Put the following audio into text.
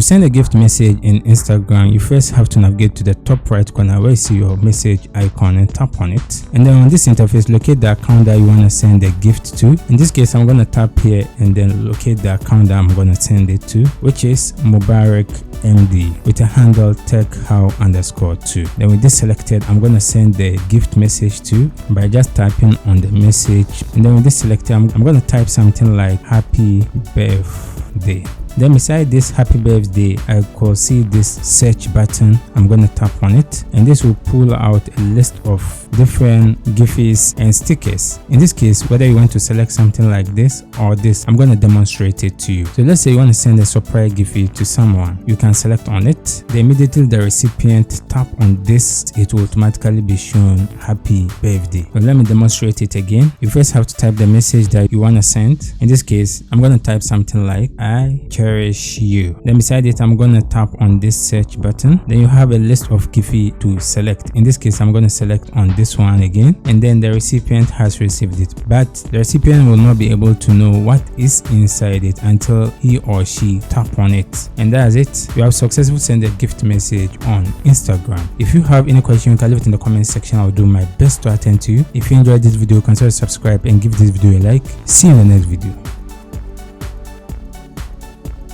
To send a gift message in Instagram, you first have to navigate to the top right corner where you see your message icon and tap on it. And then on this interface, locate the account that you want to send the gift to. In this case, I'm going to tap here and then locate the account that I'm going to send it to, which is Mubarick MD with a handle TechHow-to. Then with this selected, I'm going to send the gift message to by just typing on the message. And then with this selected, I'm going to type something like happy birthday. Then beside this happy birthday, I could see this search button. I'm going to tap on it and this will pull out a list of different gifs and stickers. In this case, whether you want to select something like this or this, I'm going to demonstrate it to you. So let's say you want to send a surprise gift to someone. You can select on it. Then immediately the recipient tap on this, it will automatically be shown happy birthday. So let me demonstrate it again. You first have to type the message that you want to send. In this case, I'm going to type something like I cherish you. Then beside it, I'm going to tap on this search button. Then you have a list of gifs to select. In this case, I'm going to select on this one again, and then the recipient has received it, but the recipient will not be able to know what is inside it until he or she tap on it. And that's it. You have successfully sent a gift message on Instagram. If you have any question, you can leave it in the comment section. I'll do my best to attend to you. If you enjoyed this video, consider subscribe and give this video a like. See you in the next video.